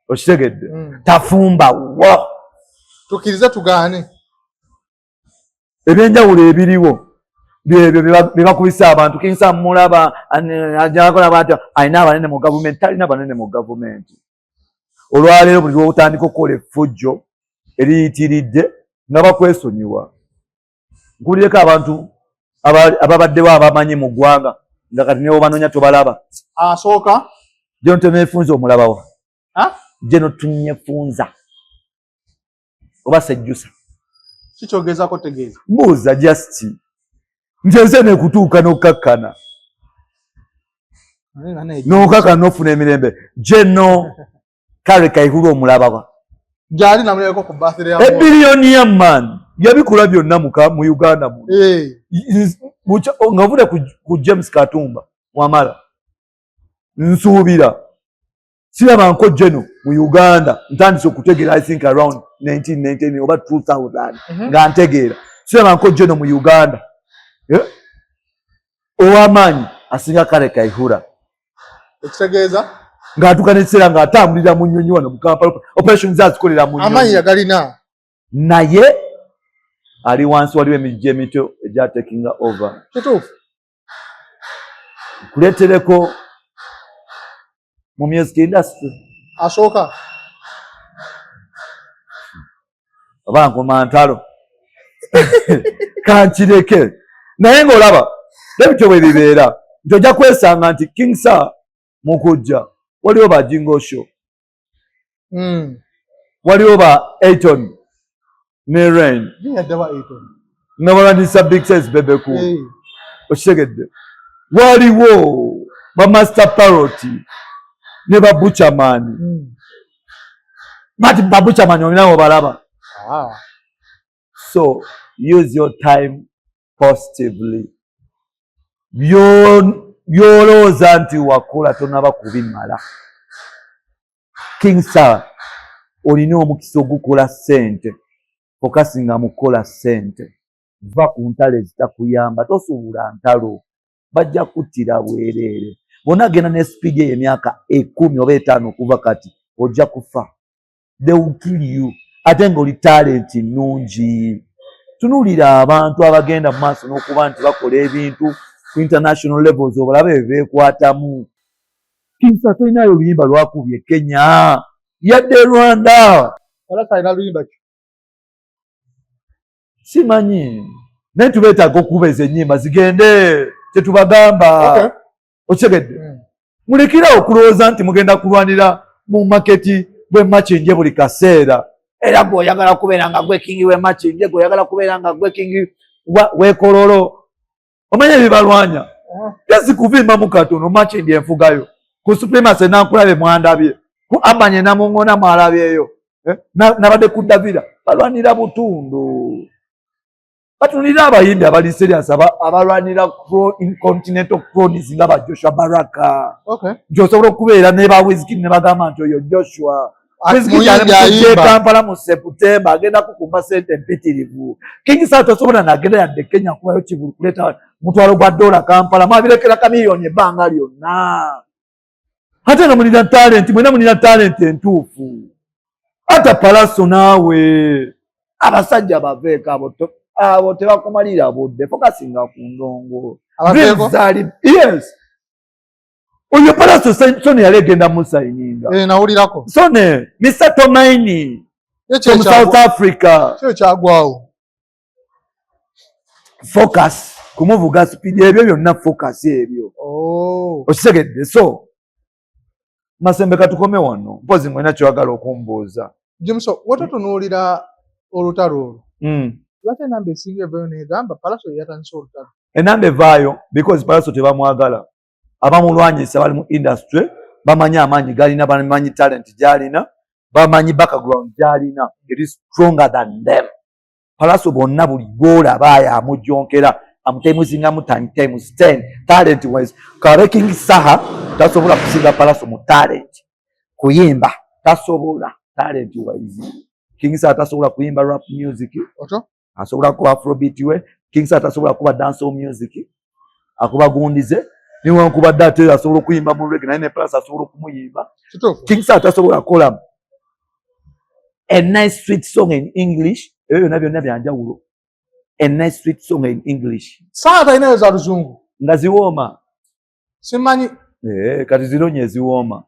Okitegedde? Tafumba wo. Tukkirize tugaane. Ebyenjawulo ebiriwo byebyo bye bakubisa abantu. King Sir mulaba ajakola abantu alina abanene mu gavumenti, talina banene mu gavumenti. Olwaleero buli lw'otandika okukola effujjo eriyitiridde nga bakwesonyiwa. Nkulieko abantu ababaddewo abamanyi mu ggwanga nga kati newo banoonya tobalaba. Asooka Jeno Tunyefunza omulabawa. Jeno Tunyefunza oba Sejjusa. Kikyogezako tegeeza. Mbuuza just nti ensi nekutuuka n'okkakkana. N'okkakkana n'ofuna emirembe. Jeno Kale Kaihura omulabawa. Gyali namuleko ku birthday ya billionaire man yabikola byonna mu Uganda mu. Nga vude ku James Katumba Wamala. Nsuubira siraba nko Jeno mu Uganda ntandise okutegeera I think around 1990 oba 2000 nga ntegeera. Siraba nko Jeno mu Uganda. Ow'amaanyi asinga Kale Kaihura. Ekitegeeza ng'atuuka n'ekiseera ng'atambulira mu nnyonyi wano mu Kampala. Operations azikolera mu nnyonyi. Amaanyi yagalina. Naye ali wansi waliwo emijjo emito egyatekinga over. Kituufu. Kuleetereko mu music industry. Asooka. Oba nkomantalo. Kankireke. Naye ng'olaba ebityo bwe bibeera nti ojja kwesanga nti King Sir mu kujja waliwo ba Jingo Show. Waliwo ba Ayton ne Rain. Ne balwanyisa Big Size Bebe Cool. Okitegedde? Waliwo ba Master Parrot ne ba Butcherman. But ba Butcherman olinawo balaba. So use your time positively. Byolooza nti wakola tonaba kubimala. King Sir olina omukisa ogukola ssente fokasinga mukola ssente. Va ku ntalo ezitakuyamba, tosuubula ntalo, bajja kuttira bwereere. Bonna genda ne speed y'emyaka 10 oba 5 okuva kati ojja kufa. They will kill you. Ate ng'oli talent nnungi. Tunuulira abantu abagenda mu maaso n'okuba nti bakola ebintu ku international levels obalabe beekwatamu. King Sir tolinayo oluyimba lwakubye Kenya yadde Rwanda. Palasa alina luyimba ki? Simanyi. Naye tubeetaaga okubeza ennyimba zigende kyetubagamba. Okitegedde? Mulekera okulowooza nti mugenda kulwanira mu maketi bwe makinje buli kaseera. Era bw'oyagala kubeera nga gwe kingi we makinje, bw'oyagala kubeera nga gwe kingi weekololo. Omanye bibalwanya. Yazikuvimba mu katono makinje enfugayo. Ku Supremacy nankulabe mwandabye. Ku Amanye namungona mwalabyeyo. Nabadde ku Davira. Balwanira butundu. Batunulira abayimbi abali serious abalwanira continental cronies nga ba Joshua Baraka. Josobola okubeera ne ba Wizkid ne bagamba nti oyo Joshua. Wizkid ali Kampala mu September agenda kukumba sente mpitirivu. King Sir tosobola nagenda yadde Kenya kubayo kivulu kuleta mutwalo gwa dola Kampala mwabirekera kamiliyoni ebbanga lyonna. Ate nga mulina talent, mwena mulina talent entuufu. Ata Palaso naawe abasajja baveeka abo tebakumalira budde fokasinga ku ndongo. Yes. Oyo Palaso Sone yali egenda musayininga. Nawulirako. Sone, Mr. Tomaini from South Africa. Kyo kyagwawo. Focus. Kumuvuga speed ebyo byonna focus ebyo. Okitegedde? So Masembe katukome wano mpozi mwena kyagala okumbuuza Jimso watotunuulira olutalo lwaki enamba esinga evaayo negamba Palaso yatandise olutalo enamba evaayo because Palaso tebamwagala abamulwanyisa bali mu industry bamanyi amaanyi galina bamanyi talent gyalina bamanyi background gyalina it is stronger than them Palaso bonna buli gwolaba amujonkera amutaimuzingamu times 10 talent wise kale King Saha tasobola kusinga Palaso mu talent kuyimba tasobola talent wise King Saha tasobola kuyimba rap music asobola kuba afrobeat we King Saha tasobola kuba dancehall music akuba gundize niwe kuba date asobola kuyimba mu reggae naye Palaso asobola kumuyimba King Saha tasobola kola a nice street song in English eyo nabyo byanjawulo a nice street song in English Saha inayo za Luzungu nga ziwoma simanyi kati zironye ziwoma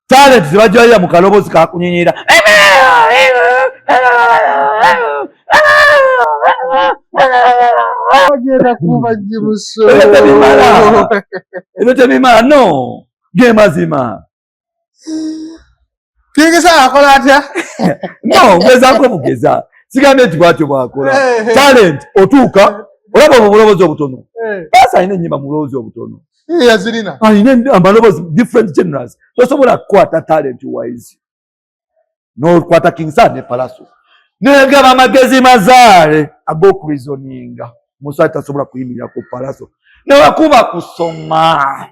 talent zibajja mu kalobozi kakunyinyira agenda kuba Jimuso ebyo tebimala no ge mazima King Saha akola atya no gezaako bugeza sigambe nti bwatyo bwakola talent otuuka olaba obulobozi obutono basi alina ennyimba mu bulobozi obutono yazirina alina amalobozi different genres tosobola kukwata talent wise n'okwata King Saha ne Palaso negaba amagezi mazaale ag'okurizoninga musajja tasobola kuyimirira ku Palaso newakuba kusoma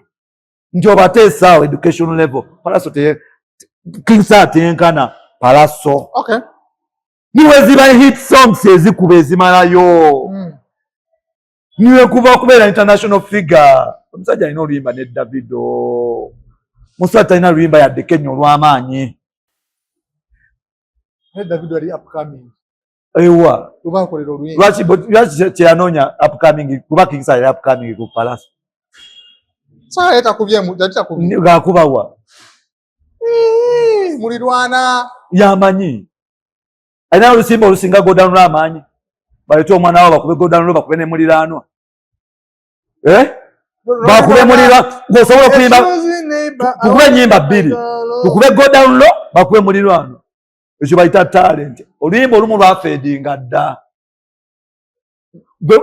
nti obateesaawo education level Palaso King Saha tenkana Palaso niwe ziba hit songs ezikuba ezimalayo niwe kuba kubeera international figure omusajja alina oluyimba ne Davido musajja alina oluyimba yadde Kenya olw'amaanyi Davido ali upcoming ewa tubakolera oluyimba lwaki kyeyanoonya upcoming kuba King Saha yali upcoming ku Palaso Saha yetakubyemu gakubawa mulirwana yamanyi alina olusimba olusinga godanula amaanyi balete omwana wabo bakube godanula bakube ne muliraanwa bakube mulirwa ng'osobola okuyimba tukube ennyimba bbiri tukube godanlo bakube mulirwanwa ekyo bayita talent oluyimba olumu lwafeedinga dda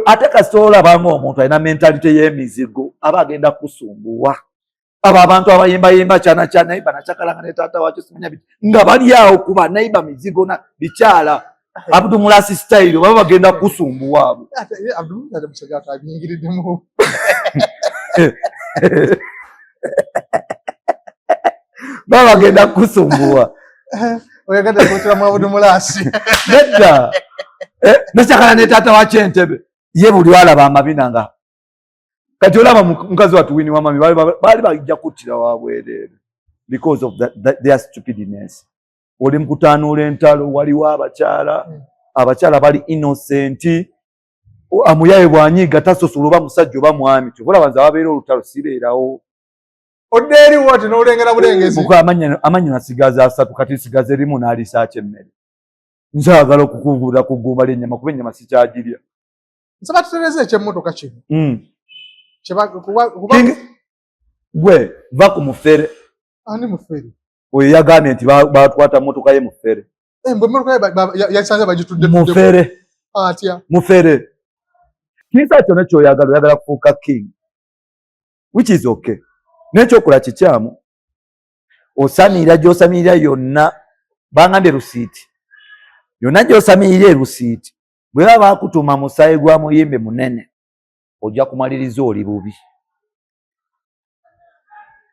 ate kasita olabanga omuntu alina mentalite y'emizigo aba agenda kusumbuwa abo abantu abayimbayimba kyana kya naiba nakyakalanga ne taata wakyo simanya biti nga bali awo kuba naiba mizigo na bikyala Abdul Mulasi style baba bagenda kusumbuwa abo Abdul Mulasi musajja abyingiriddemu baba bagenda kusumbuwa oyagala kutira mu Abdul Mulasi nedda nakyakala ne taata wakyo Entebbe ye buli walaba amabinanga kati olaba mukazi watu Winnie Wamami bali bajja kuttira wabwereere because of their stupidness oli mukutanuula entalo waliwo abakyala bali innocent amuyaye bwanyiga tasosola oba musajja oba mwami kyobulaba nze ababeera olutalo sibeerawo oddeeri woti n'olengera bulengezi amanyi nasigaza 3 kati sigaza erimu n'alisaaki emmere nkyagala okukungulira ku ggumba ly'ennyama kuba ennyama sikyagirya nsaba tutereze ekyemmotoka kino gwe va ku mufere ani mufere oyo yagambye nti batwata motoka ye mufere mbwe motoka yasanze bagitudde mufere atya mufere King Saha kyonna kyoyagala kufuuka king which is okay n'ekyokola kikyamu osamiira gy'osamiirira yonna bangambye lusiiti yonna gy'osamiirira erusiiti bwe baba bakutuma musaayi gwa muyimbe munene ojja kumaliriza oli bubi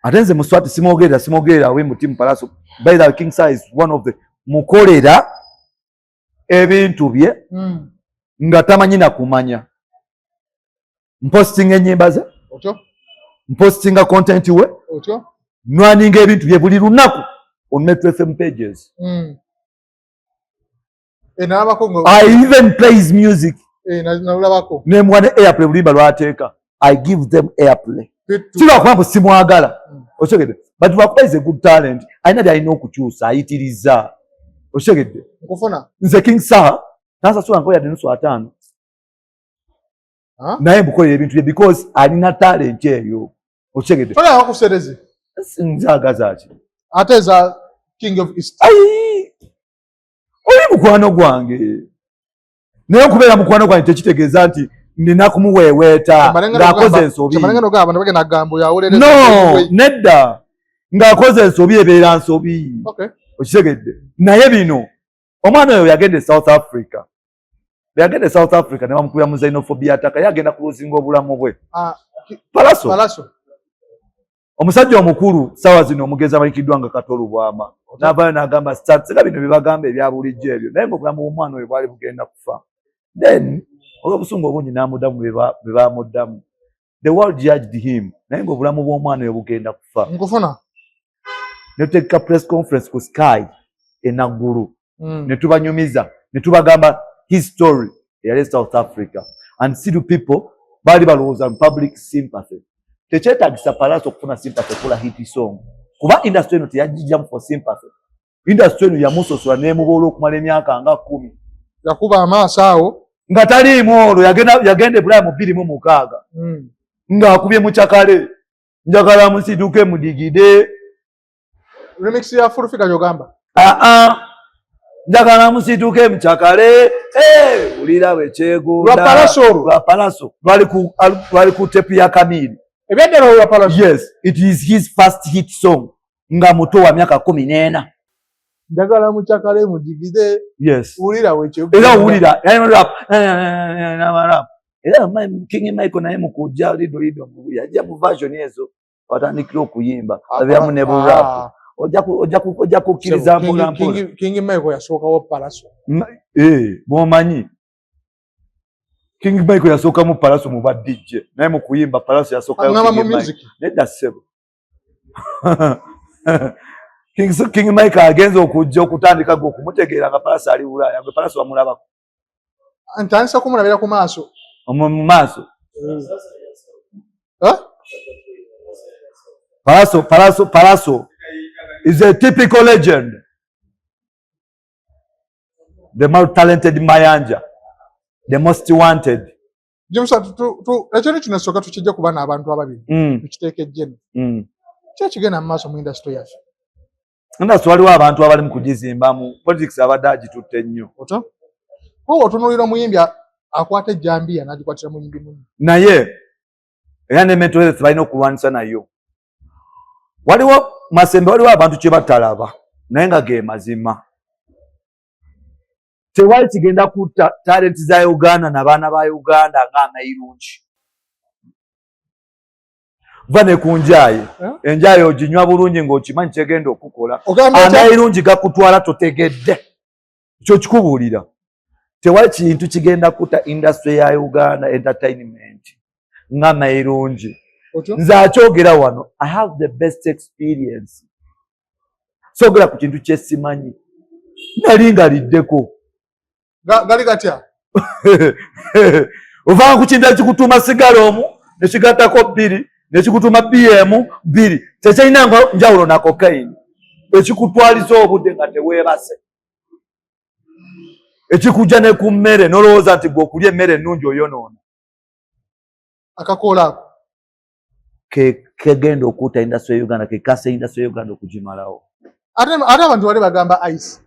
ate nze Muswati simwogerera we mu timu Palaso by the King Saha is one of the mukolera ebintu bye nga tamanyi na kumanya mpostinga ennyimba ze mpostinga content we nwaninga ebintu bye buli lunaku on Metro FM pages I even play his music nemwa ne airplay bulimba lwateeka I give them airplay silwakuba simwagala okyogedde but lwakuba is a good talent alina byalina okukyusa ayitiriza okyogedde nze King Saha nasasula nko yadde nusu 5 naye mbukolera ebintu bye because alina talent eyo okyogedde Sinzagaza ki. Ate za King of East. Ai. Oli mukwano gwange. Naye okubeera mukwano gwange tekitegeeza nti nina kumuweeweeta ng'akoze ensobi. No, nedda. Ng'akoze ensobi ebeera nsobi. Okitegedde. Naye bino, omwana oyo yagenda e South Africa. Yagenda e South Africa ne bamukubira mu xenophobia attack, yagenda kuluzinga obulamu bwe. Palaso. Omusajja omukulu ssaawa zino omugezi amanyikiddwa nga Katolu Bwama. N'avaayo n'agamba sega bino bye bagamba ebya bulijjo ebyo. Naye ng'obulamu bw'omwana oyo bwali bugenda kufa. Then, olw'obusungu obungi n'amuddamu bwe baamuddamu. The world judged him. Naye ng'obulamu bw'omwana oyo bugenda kufa. Nkufuna. Ne tuteeka press conference ku Sky enaggulu. Ne tubanyumiza. Ne tubagamba his story yali South Africa. And see the people bali balowooza public sympathy. Tekyetaagisa Palaso okufuna sympathy kula hit song. Kuba industry eno teyagijjamu for sympathy. Industry eno yamusosola n'emuboola okumala emyaka nga 10. Yakuba amaaso awo. Nga taliimu olwo yagenda e Bulaya mu 2006. Ng'akubye mu Kyakale. Njagala musituke mudigide. Remix ya Furufika yogamba. Njagala musituke mu Kyakale. Ulira bwe kyegunda. Lwa Palaso. Lwali ku tepu ya Kamili. Ebyedero lwa Palaso. Yes, it is his first hit song. Nga muto wa myaka 14. Njagala mu Kyakale mudigide. Yes. Ulira bwe kyegunda. Era ulira. Era King Michael naye mukujja lido yajja mu version ezo watandikira okuyimba abyamu ne rap ojja kukkiriza mpola. King Michael yasookawo Palaso. Bw'omanyi King Michael yasooka mu Palaso mu ba DJ naye mu kuyimba Palaso yasookayo nedda ssebo. King Michael agenza okujja okutandika gwe okumutegeera nga Palaso ali Bulaaya nga Palaso bamulabako. Ntandisa kumulabira ku maaso. Mu maaso. Palaso is a typical legend. The most talented Mayanja. The most wanted. James, ekyo kinasooka tukijja kuba n'abantu ababiri. Tukiteeka ejjeno. Ki ekigenda mu maaso mu industry yaffe? Industry waliwo abantu abali mu kugizimbamu. Politics abadde agitutte nnyo. Otunuulira omuyimbi akwata ejjambiya n'agikwatira muyimbi munno. Naye era ne mental health balina okulwanisa nayo. Waliwo Masembe, waliwo abantu kye batalaba naye nga ge mazima. Tewali kigenda kutta talent za Uganda n'abaana ba Uganda ng'amayirungi. Va ne ku njaye. Enjaye oginywa bulungi ng'okimanyi kyegenda okukola. Amayirungi gakutwala totegedde. Kyo kikubuulira. Tewali kintu kigenda kutta industry ya Uganda entertainment ng'amayirungi. Nze akyogera wano, I have the best experience. Soogera ku kintu kye simanyi. Nali ngaliddeko. Gali gatya? Ovanga ku kintu ekikutuuma sigalomu, ne kigattako 2, ne kikutuuma BM 2. Tekyalinanga njawulo na cocaine. Ekikutwaliza obudde nga teweebase. Ekikujja ne ku mmere n'olowooza nti gwe okulya emmere ennungi oyonoona. Akakoola ako. Kegenda okutta industry ya Uganda, kekase industry ya Uganda okugimalawo. Ate abantu bali bagamba ice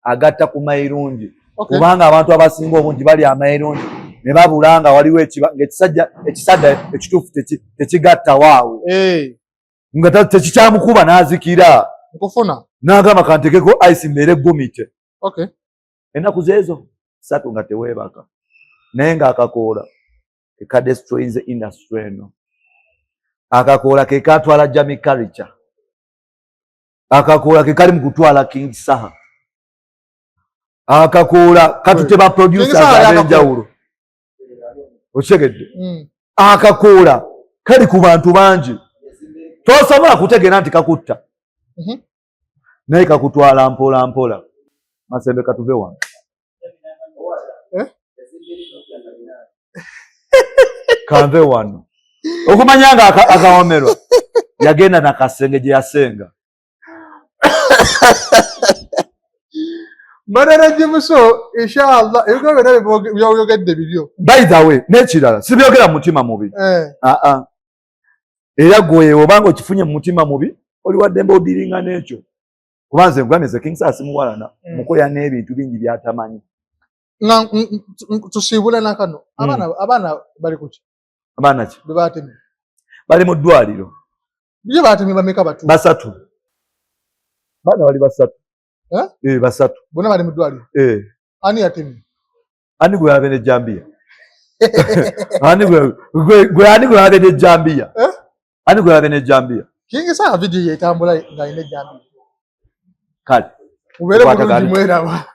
agatta ku mayirungi. Kubanga abantu abasinga obungi bali amayirungi ne babulanga waliwo ekisajja ekituufu tekigatta waawo. Nga tekikyamukuba n'azikira. Nkufuna. N'agamba kantekeko ice mbeere gumite. Okay. Ennaku zeezo 3 nga teweebaka. Naye ng'akakoola ke destroys the industry eno. Akakoola ke katwala Jamie Culture. Akakoola ke kali mu kutwala King Saha. Akakoola katuteba producers ab'enjawulo. Okitegedde? Akakoola kali ku bantu bangi. Tosobola kutegeera nti kakutta. Naye kakutwala mpola mpola. Masembe katuve wano. Kanve wano. Okumanya nga akawomerwa. Yagenda na kasenge gye yasenga. Mbadala Jimuso, inshallah, ebyo byonna by'oyogedde bibyo. By the way, n'ekirala sibyogera mutima mubi. Era gwe obanga okifunye mu mutima mubi oli waddembe odiringa n'ekyo. Kubanze ngwameze King Sir simuwalana mukoya n'ebintu bingi byatamanyi. Tusiibula nakano abaana bali kuki? Abaana ki? Bebatemye. Bali mu ddwaliro. Bye batemye bameka batu? Basatu. Baana bali basatu. Basatu. Bonna bali mu ddwaliro? Ani yatemye? Ani gwe yabe ne Jambia? Ani gwe yabe ne Jambia? Ani gwe yabe ne Jambia? King Sir video yetambula nga ine Jambia. Kale. Ubere bulungi mweraba.